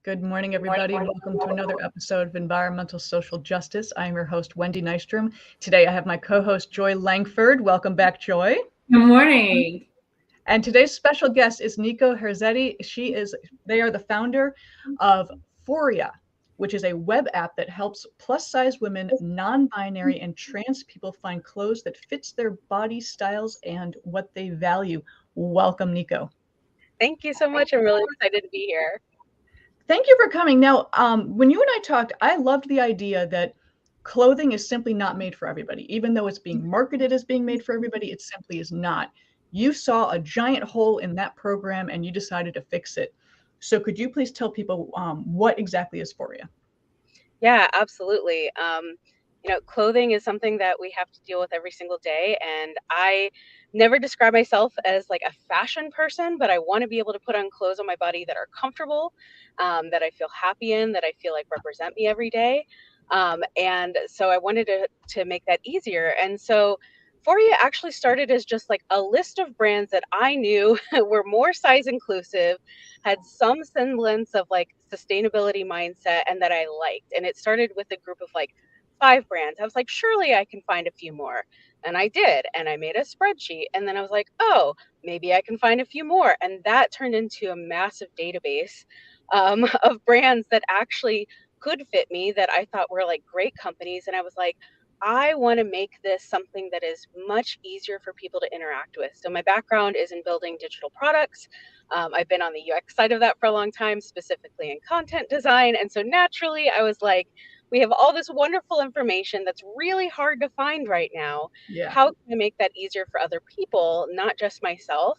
Good morning, everybody. Welcome to another episode of Environmental Social Justice. I'm your host, Wendy Nystrom. Today I have my co-host, Joy Langford. Welcome back, Joy. Good morning. And today's special guest is Nico Herzetty. They are the founder of Phoria, which is a web app that helps plus-size women, non-binary, and trans people find clothes that fits their body styles and what they value. Welcome, Nico. Thank you so much. I'm really excited to be here. Thank you for coming. Now, when you and I talked, I loved the idea that clothing is simply not made for everybody. Even though it's being marketed as being made for everybody, it simply is not. You saw a giant hole in that program and you decided to fix it. So could you please tell people what exactly is Phoria? Yeah, absolutely. Clothing is something that we have to deal with every single day. And I never describe myself as like a fashion person, but I want to be able to put on clothes on my body that are comfortable, that I feel happy in, that I feel like represent me every day. And so I wanted to make that easier. And so Phoria actually started as just like a list of brands that I knew were more size inclusive, had some semblance of like sustainability mindset, and that I liked. And it started with a group of like 5 brands. I was like, surely I can find a few more. And I did. And I made a spreadsheet. And then I was like, oh, maybe I can find a few more. And that turned into a massive database of brands that actually could fit me, that I thought were like great companies. And I was like, I want to make this something that is much easier for people to interact with. So my background is in building digital products. I've been on the UX side of that for a long time, specifically in content design. And so naturally, I was like, we have all this wonderful information that's really hard to find right now. Yeah. How can I make that easier for other people, not just myself?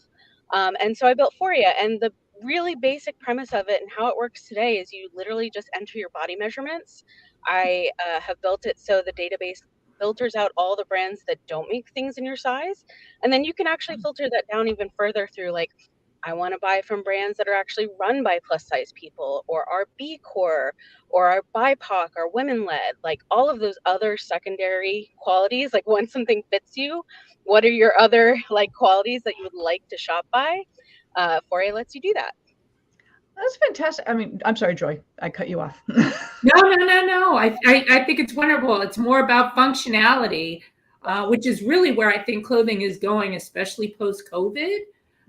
And so I built Phoria, and the really basic premise of it and how it works today is you literally just enter your body measurements. I have built it so the database filters out all the brands that don't make things in your size. And then you can actually filter that down even further through like, I want to buy from brands that are actually run by plus size people, or are B Corp, or are BIPOC, or women led, like all of those other secondary qualities. Like when something fits you, what are your other like qualities that you would like to shop by? Phoria lets you do that. That's fantastic. I mean, I'm sorry, Joy, I cut you off. No. I think it's wonderful. It's more about functionality, which is really where I think clothing is going, especially post-COVID.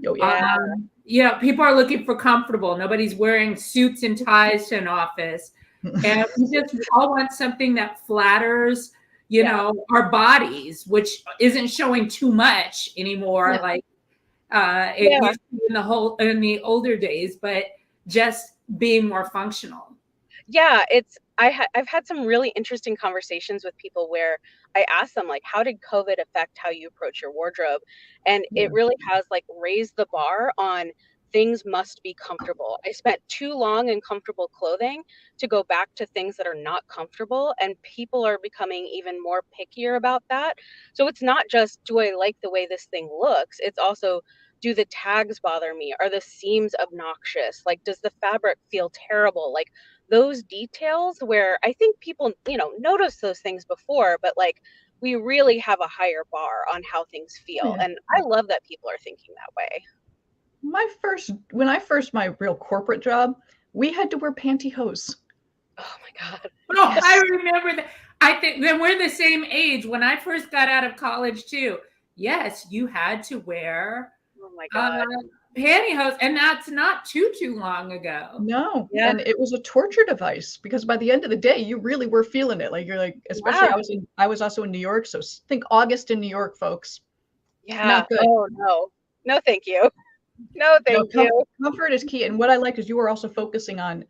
Oh, yeah. Yeah, people are looking for comfortable. Nobody's wearing suits and ties to an office. And we just all want something that flatters, you know, our bodies, which isn't showing too much anymore. Like it used to be in the older days, but just being more functional. Yeah, I've had some really interesting conversations with people where I ask them like, how did COVID affect how you approach your wardrobe? And it really has like raised the bar on things must be comfortable. I spent too long in comfortable clothing to go back to things that are not comfortable, and people are becoming even more pickier about that. So it's not just, do I like the way this thing looks? It's also, do the tags bother me? Are the seams obnoxious? Like, does the fabric feel terrible? Like those details where I think people, notice those things before, but like we really have a higher bar on how things feel. And I love that people are thinking that way. My real corporate job, we had to wear pantyhose. Oh my God. Oh, yes. I remember that. I think then we're the same age. When I first got out of college too, yes, you had to wear pantyhose, and that's not too long ago. No, and it was a torture device because by the end of the day, you really were feeling it. Like you're like, especially I was also in New York, so think August in New York, folks. Yeah. Not good. Oh no, thank you. No, thank you. Comfort is key, and what I like is you were also focusing on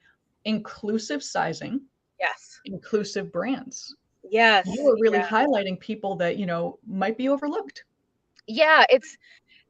inclusive sizing. Yes. Inclusive brands. Yes. You were really highlighting people that might be overlooked. Yeah,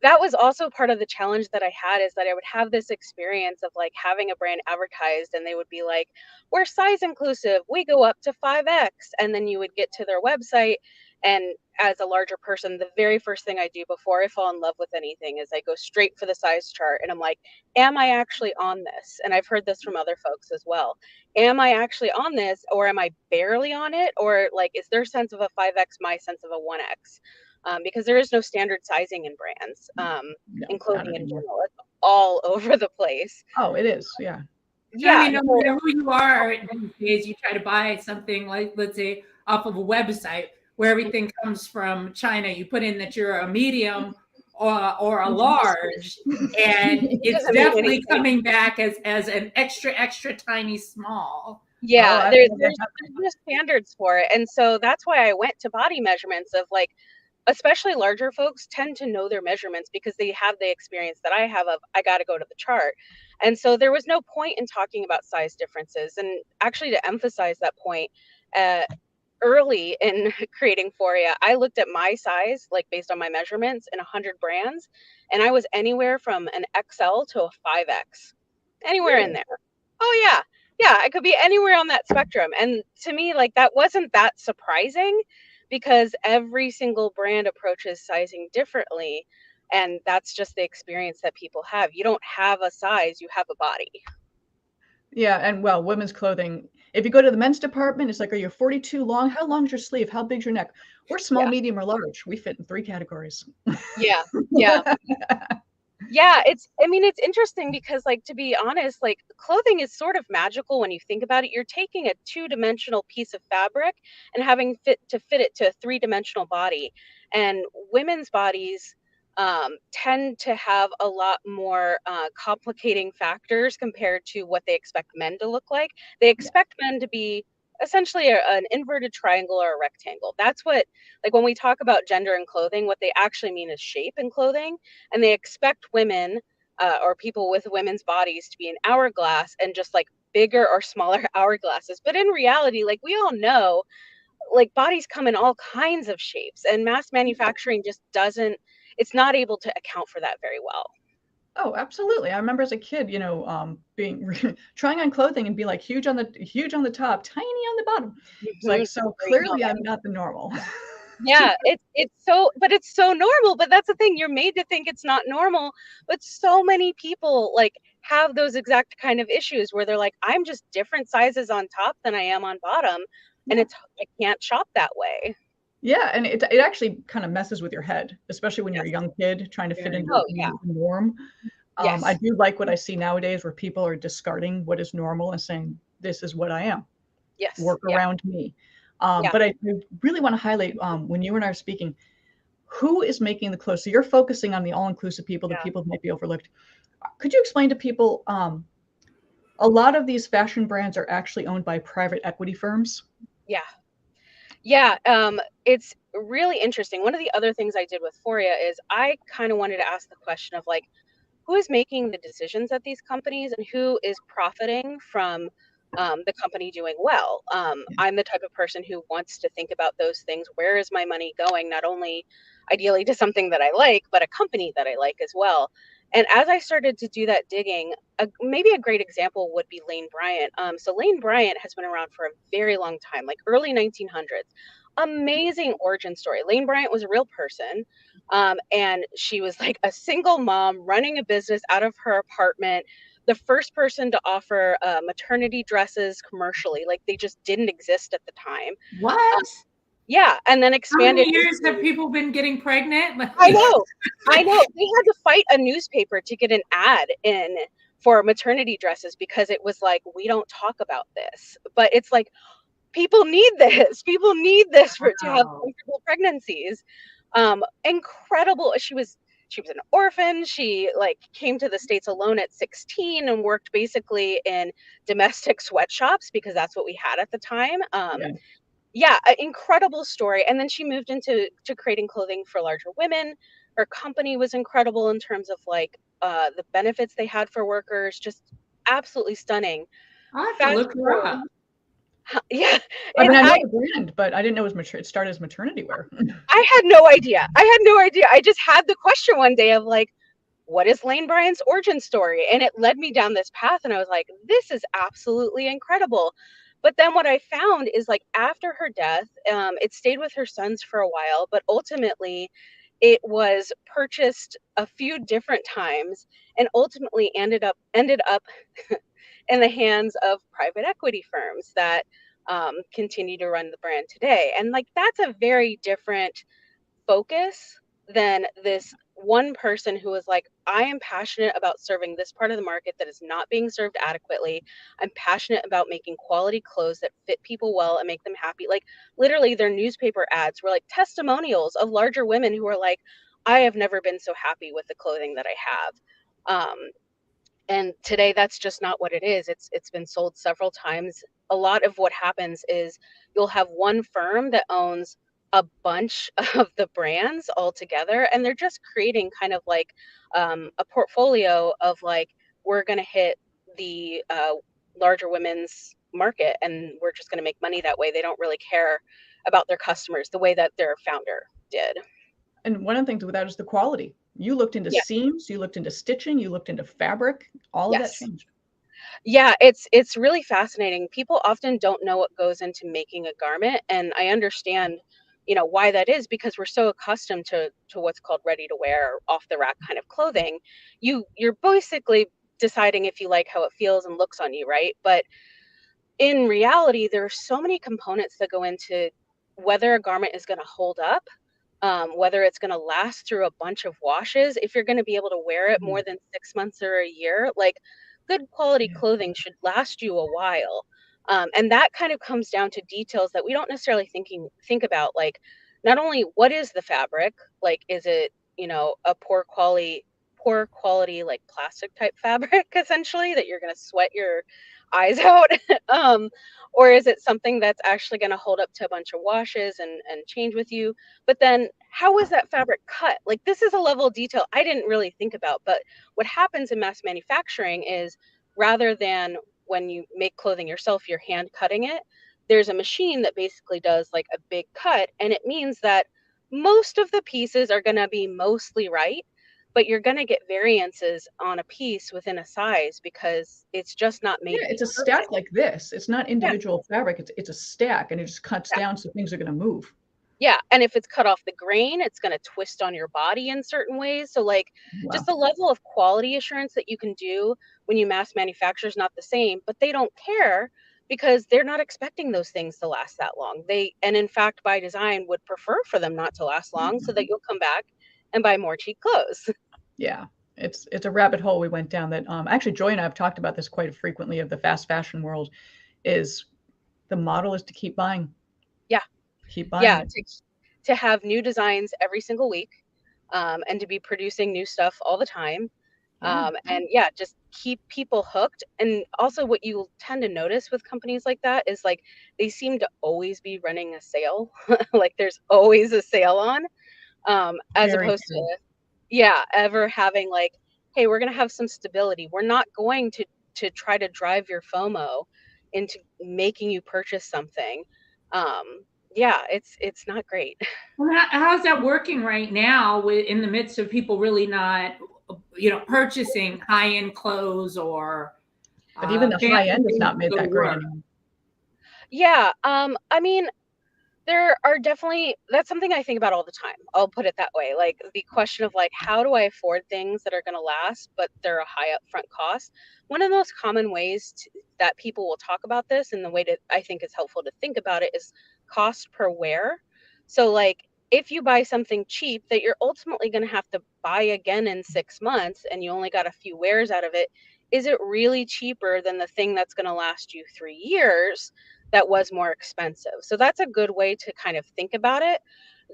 that was also part of the challenge that I had, is that I would have this experience of like having a brand advertised and they would be like, we're size inclusive, we go up to 5X. And then you would get to their website, and as a larger person, the very first thing I do before I fall in love with anything is I go straight for the size chart, and I'm like, am I actually on this? And I've heard this from other folks as well. Am I actually on this, or am I barely on it? Or like, is their sense of a 5X my sense of a 1X? Because there is no standard sizing in brands, in clothing in general. It's all over the place. Oh, it is. Yeah. Yeah. I mean, no matter who you are these days, you try to buy something like, let's say, off of a website where everything comes from China. You put in that you're a medium or a large, and it's definitely coming back as an extra tiny small. Yeah, Oh, there's standards for it. And so that's why I went to body measurements of like, especially larger folks tend to know their measurements because they have the experience that I have of I got to go to the chart. And so there was no point in talking about size differences. And actually, to emphasize that point, early in creating Phoria, I looked at my size, like based on my measurements in 100 brands, and I was anywhere from an XL to a 5X, anywhere in there. Oh yeah. Yeah, I could be anywhere on that spectrum. And to me, like that wasn't that surprising because every single brand approaches sizing differently. And that's just the experience that people have. You don't have a size, you have a body. Yeah, and well, women's clothing. If you go to the men's department, it's like, are you 42 long? How long's your sleeve? How big's your neck? We're small, Yeah. medium, or large. We fit in 3 categories. Yeah. Yeah. Yeah, it's interesting because like to be honest, like clothing is sort of magical when you think about it. You're taking a 2-dimensional piece of fabric and having fit it to a 3-dimensional body. And women's bodies tend to have a lot more complicating factors compared to what they expect men to look like. They expect men to be essentially an inverted triangle or a rectangle. That's what, like when we talk about gender in clothing, what they actually mean is shape in clothing. And they expect women or people with women's bodies to be an hourglass and just like bigger or smaller hourglasses. But in reality, like we all know, like bodies come in all kinds of shapes, and mass manufacturing just doesn't, it's not able to account for that very well. Oh, absolutely. I remember as a kid, being trying on clothing and be like huge on the top, tiny on the bottom. It's like, so clearly I'm not the normal. Yeah, it's so, but it's so normal. But that's the thing, you're made to think it's not normal. But so many people like have those exact kind of issues where they're like, I'm just different sizes on top than I am on bottom, and I can't shop that way. Yeah, and it actually kind of messes with your head, especially when you're a young kid trying to fit into the norm. Yes. I do like what I see nowadays where people are discarding what is normal and saying, this is what I am. Yes. Work around me. But I really want to highlight when you and I are speaking, who is making the clothes? So you're focusing on the all-inclusive people, the people that might be overlooked. Could you explain to people, a lot of these fashion brands are actually owned by private equity firms? Yeah. Yeah, it's really interesting. One of the other things I did with Phoria is I kind of wanted to ask the question of like, who is making the decisions at these companies and who is profiting from the company doing well? I'm the type of person who wants to think about those things. Where is my money going? Not only ideally to something that I like, but a company that I like as well. And as I started to do that digging, maybe a great example would be Lane Bryant. So Lane Bryant has been around for a very long time, like early 1900s. Amazing origin story. Lane Bryant was a real person. And she was like a single mom running a business out of her apartment, the first person to offer maternity dresses commercially. Like they just didn't exist at the time. What? Yeah, and then expanded. How many years have people been getting pregnant? I know. They had to fight a newspaper to get an ad in for maternity dresses because it was like, we don't talk about this. But it's like, people need this. People need this to have comfortable pregnancies. Incredible. She was an orphan. She like came to the States alone at 16 and worked basically in domestic sweatshops because that's what we had at the time. An incredible story. And then she moved into creating clothing for larger women. Her company was incredible in terms of like the benefits they had for workers, just absolutely stunning. I have to look her up. Yeah. I mean, I know the brand, but I didn't know it started as maternity wear. I had no idea. I just had the question one day of like, what is Lane Bryant's origin story? And it led me down this path. And I was like, this is absolutely incredible. But then what I found is like after her death, it stayed with her sons for a while, but ultimately it was purchased a few different times and ultimately ended up in the hands of private equity firms that continue to run the brand today. And like that's a very different focus than this one person who was like, I am passionate about serving this part of the market that is not being served adequately. I'm passionate about making quality clothes that fit people well and make them happy. Like literally their newspaper ads were like testimonials of larger women who are like, I have never been so happy with the clothing that I have. And today that's just not what it is. It's been sold several times. A lot of what happens is you'll have one firm that owns a bunch of the brands all together, and they're just creating kind of like a portfolio of like, we're going to hit the larger women's market and we're just going to make money that way. They don't really care about their customers the way that their founder did. And one of the things with that is the quality. You looked into Yeah. seams, you looked into stitching, you looked into fabric, all of that Yes. changed. Yeah, it's really fascinating. People often don't know what goes into making a garment, and I understand, why that is, because we're so accustomed to what's called ready to wear, off the rack kind of clothing. You're basically deciding if you like how it feels and looks on you, right? But in reality, there are so many components that go into whether a garment is going to hold up, whether it's going to last through a bunch of washes, if you're going to be able to wear it more than 6 months or a year. Like good quality Yeah. clothing should last you a while. And that kind of comes down to details that we don't necessarily think about, like not only what is the fabric, like is it, a poor quality like plastic type fabric essentially that you're going to sweat your eyes out, or is it something that's actually going to hold up to a bunch of washes and change with you? But then how is that fabric cut? Like this is a level of detail I didn't really think about. But what happens in mass manufacturing is, rather than when you make clothing yourself, you're hand cutting it, there's a machine that basically does like a big cut. And it means that most of the pieces are going to be mostly right, but you're going to get variances on a piece within a size because it's just not made Yeah, to be it's a perfect. stack like this. It's not Yeah. individual fabric. It's a stack, and it just cuts Yeah. down so things are going to move. Yeah, and if it's cut off the grain, it's going to twist on your body in certain ways. So like just Wow. the level of quality assurance that you can do when you mass manufacture is not the same, but they don't care because they're not expecting those things to last that long. And in fact, by design would prefer for them not to last long so that you'll come back and buy more cheap clothes. Yeah, it's a rabbit hole we went down that actually Joy and I have talked about this quite frequently of the fast fashion world. Is the model is to keep buying, Yeah. keep buying Yeah, it. to have new designs every single week, and to be producing new stuff all the time. Yeah. And yeah, just keep people hooked. And also what you tend to notice with companies like that is like they seem to always be running a sale. Like there's always a sale on, as Very opposed true. to, yeah, ever having like, hey, we're going to have some stability. We're not going to try to drive your FOMO into making you purchase something. Yeah, it's not great. Well, how's that working right now in the midst of people really not, purchasing high-end clothes or But even the high fancy end is things not to made go to that great work? anymore. Yeah, I mean, there are definitely, that's something I think about all the time. I'll put it that way. Like the question of like, how do I afford things that are going to last, but they're a high upfront cost? One of the most common ways that people will talk about this, and the way that I think is helpful to think about it, is cost per wear. So like, if you buy something cheap that you're ultimately going to have to buy again in 6 months and you only got a few wears out of it, is it really cheaper than the thing that's going to last you 3 years that was more expensive? So that's a good way to kind of think about it.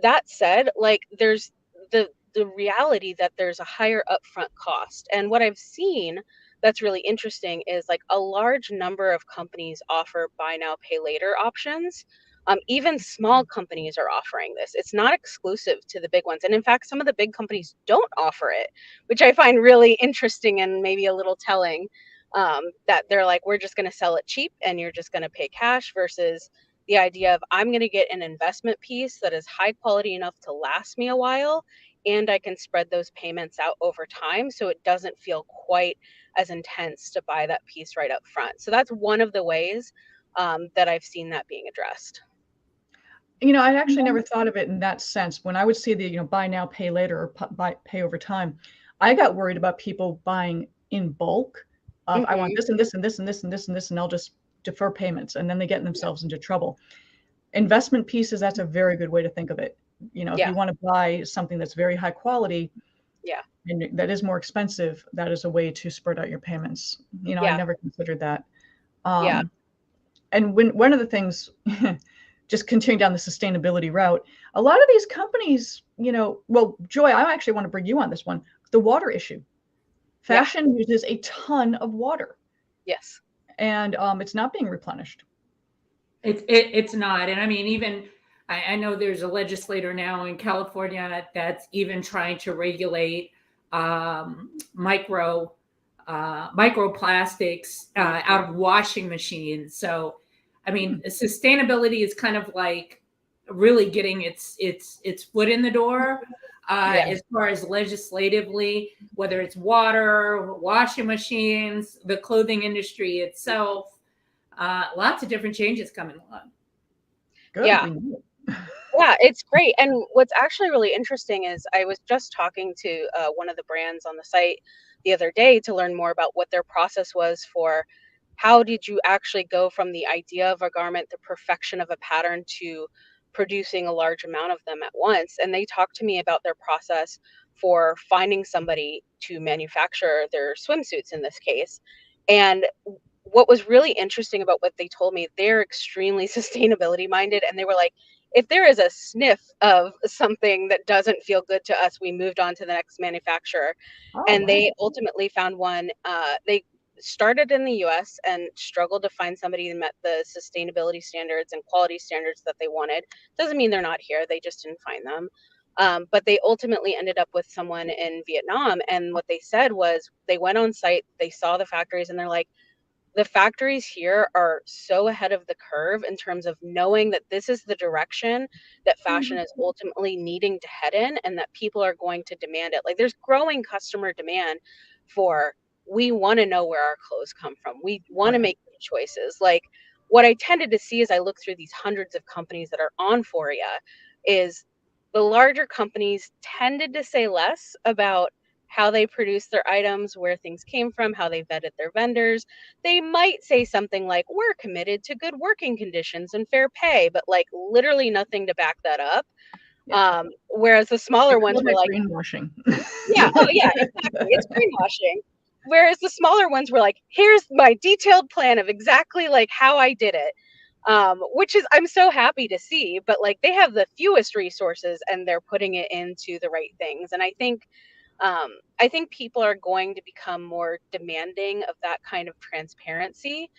That said, like there's the reality that there's a higher upfront cost. And what I've seen that's really interesting is like a large number of companies offer buy now, pay later options. Even small companies are offering this. It's not exclusive to the big ones. And in fact, some of the big companies don't offer it, which I find really interesting and maybe a little telling, that they're like, we're just going to sell it cheap and you're just going to pay cash, versus the idea of I'm going to get an investment piece that is high quality enough to last me a while, and I can spread those payments out over time so it doesn't feel quite as intense to buy that piece right up front. So that's one of the ways that I've seen that being addressed. I'd actually never thought of it in that sense. When I would see the, buy now, pay later, or pay over time, I got worried about people buying in bulk of, I want Hmm. this and this and this and this and this and this, and I'll just defer payments. And then they get Yeah. themselves into trouble. Investment pieces, that's a very good way to think of it. If Yeah. you want to buy something that's very high quality, Yeah. And that is more expensive. That is a way to spread out your payments. You know, I Yeah. never considered that. Yeah. And when one of the things, just continuing down the sustainability route, a lot of these companies, you know, well, Joy, I actually want to bring you on this one. The water issue. Fashion uses a ton of water. Yes. And it's not being replenished. It's not. And I mean, even I know there's a legislator now in California that's even trying to regulate microplastics out of washing machines. So, I mean, sustainability is kind of like really getting its foot in the door as far as legislatively, whether it's water, washing machines, the clothing industry itself. Lots of different changes coming along. Good. Yeah. Yeah, it's great. And what's actually really interesting is I was just talking to one of the brands on the site the other day to learn more about what their process was for how did you actually go from the idea of a garment, the perfection of a pattern, to producing a large amount of them at once. And they talked to me about their process for finding somebody to manufacture their swimsuits in this case. And what was really interesting about what they told me, they're extremely sustainability minded. And they were like, if there is a sniff of something that doesn't feel good to us, we moved on to the next manufacturer. And they ultimately found one. They started in the US and struggled to find somebody who met the sustainability standards and quality standards that they wanted. Doesn't mean they're not here, they just didn't find them. But they ultimately ended up with someone in Vietnam. And what they said was they went on site, they saw the factories, and they're like, the factories here are so ahead of the curve in terms of knowing that this is the direction that fashion is ultimately needing to head in, and that people are going to demand it. Like, there's growing customer demand for, we want to know where our clothes come from. We want to make choices. Like, what I tended to see as I look through these hundreds of companies that are on Phoria is the larger companies tended to say less about how they produce their items, where things came from, how they vetted their vendors. They might say something like, we're committed to good working conditions and fair pay, but like literally nothing to back that up. Whereas the smaller ones were like, greenwashing. Yeah, oh yeah, exactly. It's greenwashing. Whereas the smaller ones were like, here's my detailed plan of exactly like how I did it. Which is, I'm so happy to see, but like they have the fewest resources and they're putting it into the right things. And I think people are going to become more demanding of that kind of transparency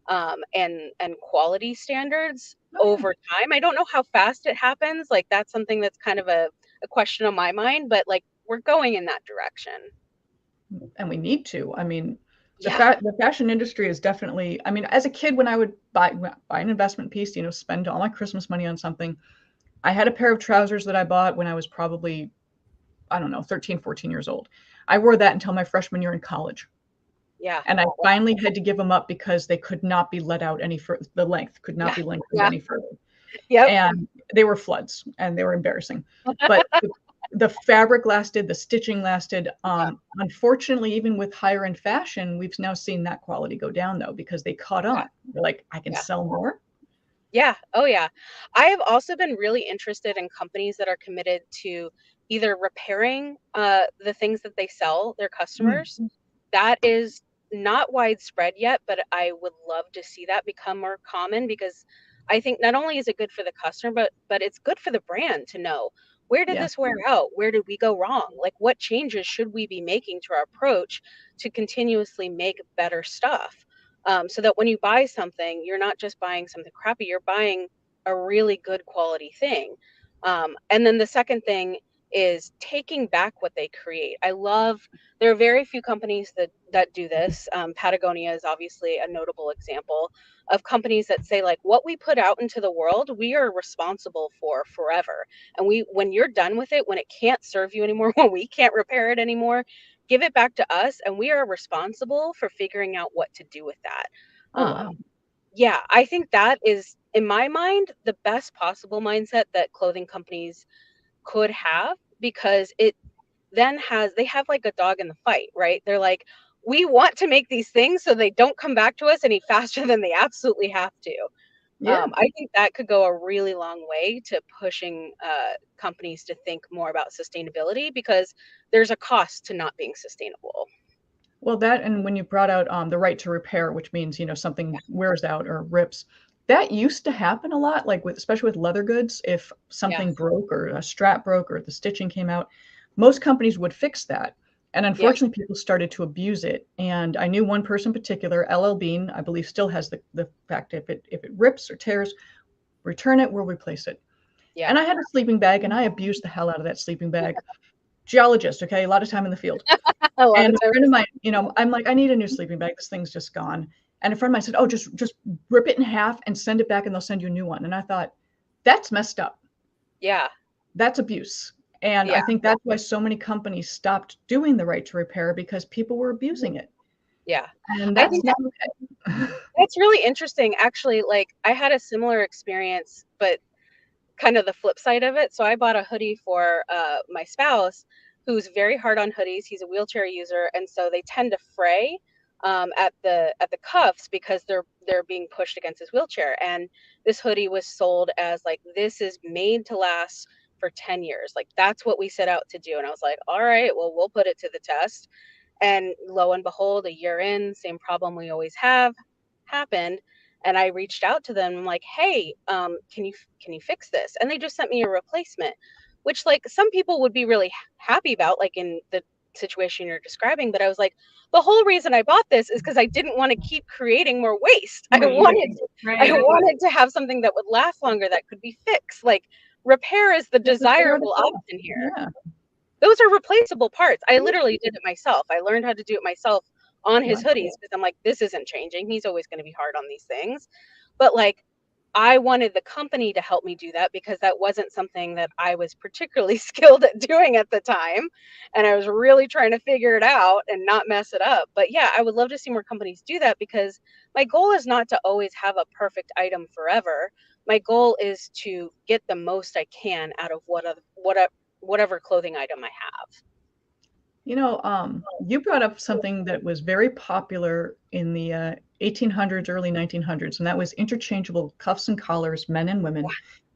and quality standards over time. I don't know how fast it happens. Like that's something that's kind of a question on my mind, but like we're going in that direction. And we need to. I mean, the fashion industry is definitely, I mean, as a kid, when I would buy an investment piece, you know, spend all my Christmas money on something, I had a pair of trousers that I bought when I was probably, I don't know, 13, 14 years old. I wore that until my freshman year in college. Yeah. And I finally had to give them up because they could not be let out any further. The length could not be lengthened any further. And they were floods and they were embarrassing. But the fabric lasted, the stitching lasted. Unfortunately, even with higher end fashion, we've now seen that quality go down though, because they caught on. They're like, I can sell more. Yeah. Oh yeah. I have also been really interested in companies that are committed to either repairing the things that they sell their customers. That is not widespread yet, but I would love to see that become more common, because I think not only is it good for the customer, but it's good for the brand to know, where did this wear out? Where did we go wrong? Like, what changes should we be making to our approach to continuously make better stuff? So that when you buy something, you're not just buying something crappy, you're buying a really good quality thing. And then the second thing is taking back what they create. There are very few companies that do this. Patagonia is obviously a notable example of companies that say, like, what we put out into the world, we are responsible for forever. And when you're done with it, when it can't serve you anymore, when we can't repair it anymore, give it back to us, and we are responsible for figuring out what to do with that. Yeah, I think that is, in my mind, the best possible mindset that clothing companies could have, because they have like a dog in the fight, right? They're like, we want to make these things so they don't come back to us any faster than they absolutely have to. Yeah. I think that could go a really long way to pushing companies to think more about sustainability, because there's a cost to not being sustainable. Well, that, and when you brought out the right to repair, which means, something wears out or rips, that used to happen a lot, like especially with leather goods. If Yeah. something broke or a strap broke or the stitching came out, most companies would fix that. And Yeah. unfortunately, people started to abuse it. And I knew one person in particular, LL Bean, I believe still has the fact, if it rips or tears, return it, we'll replace it. Yeah. And I had a sleeping bag and I abused the hell out of that sleeping bag. Geologist, okay, a lot of time in the field. A lot And of a times. friend of mine, I'm like, I need a new sleeping bag. This thing's just gone. And a friend of mine said, oh, just rip it in half and send it back and they'll send you a new one. And I thought, that's messed up. Yeah. That's abuse. And I Yeah. think that's why so many companies stopped doing the right to repair, because people were abusing it. Yeah. And I that's think not okay. that's really interesting. Actually, like I had a similar experience, but kind of the flip side of it. So I bought a hoodie for my spouse, who's very hard on hoodies. He's a wheelchair user, and so they tend to fray at the cuffs because they're being pushed against his wheelchair. And this hoodie was sold as like, this is made to last for 10 years. Like that's what we set out to do. And I was like, all right, well, we'll put it to the test. And lo and behold, a year in, same problem we always have happened. And I reached out to them like, hey, can you fix this? And they just sent me a replacement, which like some people would be really happy about, like in the situation you're describing. But I was like, the whole reason I bought this is because I didn't want to keep creating more waste. I wanted to have something that would last longer, that could be fixed. Like repair is the desirable option here. Yeah. Those are replaceable parts. I literally did it myself. I learned how to do it myself on his hoodies because I'm like, this isn't changing. He's always going to be hard on these things. But like, I wanted the company to help me do that because that wasn't something that I was particularly skilled at doing at the time. And I was really trying to figure it out and not mess it up. But yeah, I would love to see more companies do that, because my goal is not to always have a perfect item forever. My goal is to get the most I can out of whatever clothing item I have. You brought up something that was very popular in the 1800s, early 1900s, and that was interchangeable cuffs and collars, men and women.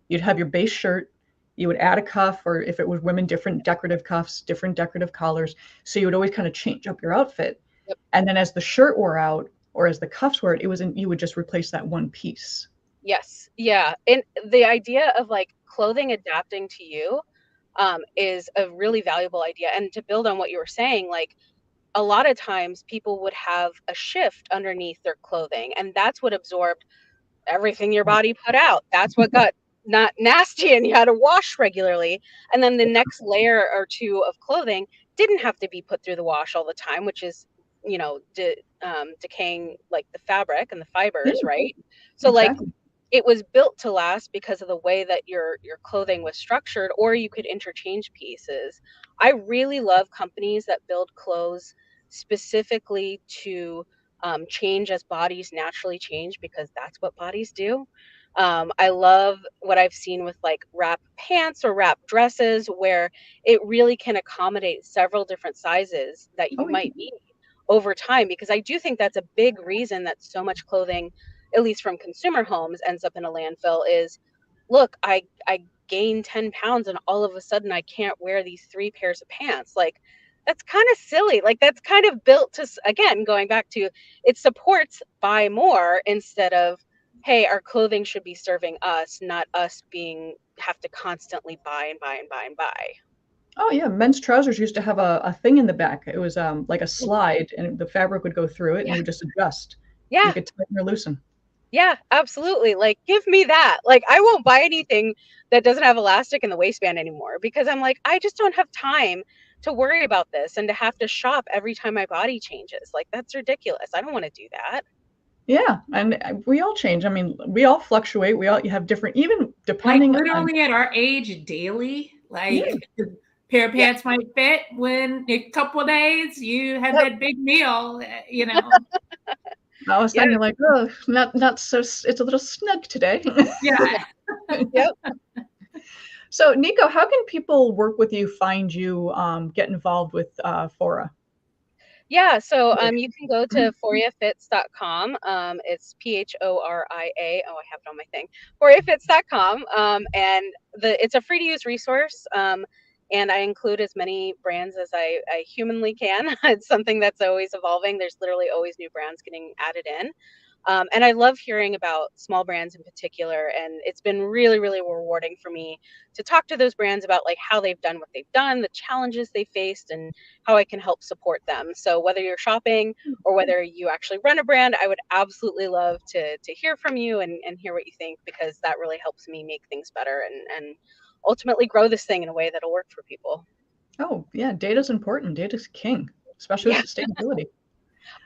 You'd have your base shirt, you would add a cuff, or if it was women, different decorative cuffs, different decorative collars. So you would always kind of change up your outfit. Yep. And then as the shirt wore out, or as the cuffs wore out, you would just replace that one piece. Yes. Yeah. And the idea of like clothing adapting to you is a really valuable idea. And to build on what you were saying, like a lot of times people would have a shift underneath their clothing, and that's what absorbed everything your body put out. That's what got not nasty and you had to wash regularly. And then the next layer or two of clothing didn't have to be put through the wash all the time, which is, decaying like the fabric and the fibers, right? So Exactly. like it was built to last because of the way that your clothing was structured, or you could interchange pieces. I really love companies that build clothes specifically to change as bodies naturally change, because that's what bodies do. I love what I've seen with like wrap pants or wrap dresses, where it really can accommodate several different sizes that you might need over time, because I do think that's a big reason that so much clothing, at least from consumer homes, ends up in a landfill is, look, I gained 10 pounds and all of a sudden I can't wear these 3 pairs of pants. Like that's kind of silly. Like that's kind of built to, again, going back to, it supports buy more instead of, hey, our clothing should be serving us, not us have to constantly buy and buy and buy and buy. Oh yeah, men's trousers used to have a thing in the back. It was like a slide, and the fabric would go through it, and you would just adjust. Yeah. You could tighten or loosen. Yeah, absolutely. Like, give me that. Like, I won't buy anything that doesn't have elastic in the waistband anymore, because I'm like, I just don't have time to worry about this and to have to shop every time my body changes. Like, that's ridiculous. I don't want to do that. Yeah, and we all change. I mean, we all fluctuate. You have different, even depending like literally at our age daily. Like Yeah. pair of pants might fit when a couple of days you have that big meal, All of a sudden you're like, oh, not so. It's a little snug today. Yeah. Yep. So, Nico, how can people work with you, find you, get involved with Phoria? Yeah, so you can go to phoriafits.com. It's PHORIA. Oh, I have it on my thing. phoriafits.com. And it's a free to use resource. And I include as many brands as I humanly can. It's something that's always evolving. There's literally always new brands getting added in. And I love hearing about small brands in particular. And it's been really, really rewarding for me to talk to those brands about like how they've done what they've done, the challenges they faced, and how I can help support them. So whether you're shopping or whether you actually run a brand, I would absolutely love to hear from you and hear what you think, because that really helps me make things better and ultimately grow this thing in a way that'll work for people. Oh, yeah, data's important. Data's king, especially with sustainability.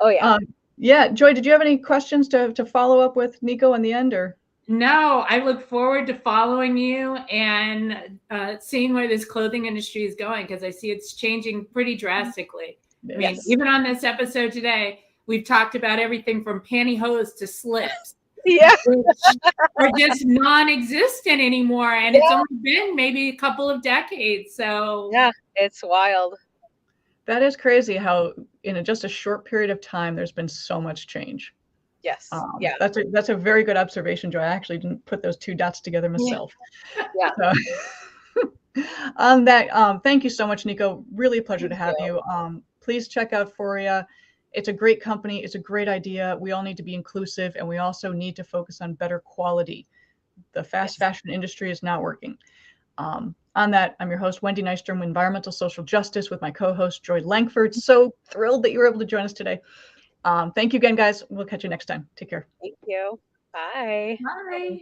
Oh, yeah. Yeah, Joy, did you have any questions to follow up with Nico in the end, or? No, I look forward to following you and seeing where this clothing industry is going, because I see it's changing pretty drastically. I mean, even on this episode today, we've talked about everything from pantyhose to slips. Yeah. Which are just non-existent anymore. And it's only been maybe a couple of decades. So yeah, it's wild. That is crazy how in just a short period of time, there's been so much change. Yes. Yeah. That's a very good observation, Joy. I actually didn't put those two dots together myself. Yeah. So, on that, thank you so much, Nico. Really a pleasure to have you. Please check out Phoria. It's a great company. It's a great idea. We all need to be inclusive, and we also need to focus on better quality. The fast fashion industry is not working. On that, I'm your host, Wendy Nystrom, Environmental Social Justice, with my co-host, Joy Langford. So thrilled that you were able to join us today. Thank you again, guys. We'll catch you next time. Take care. Thank you. Bye. bye.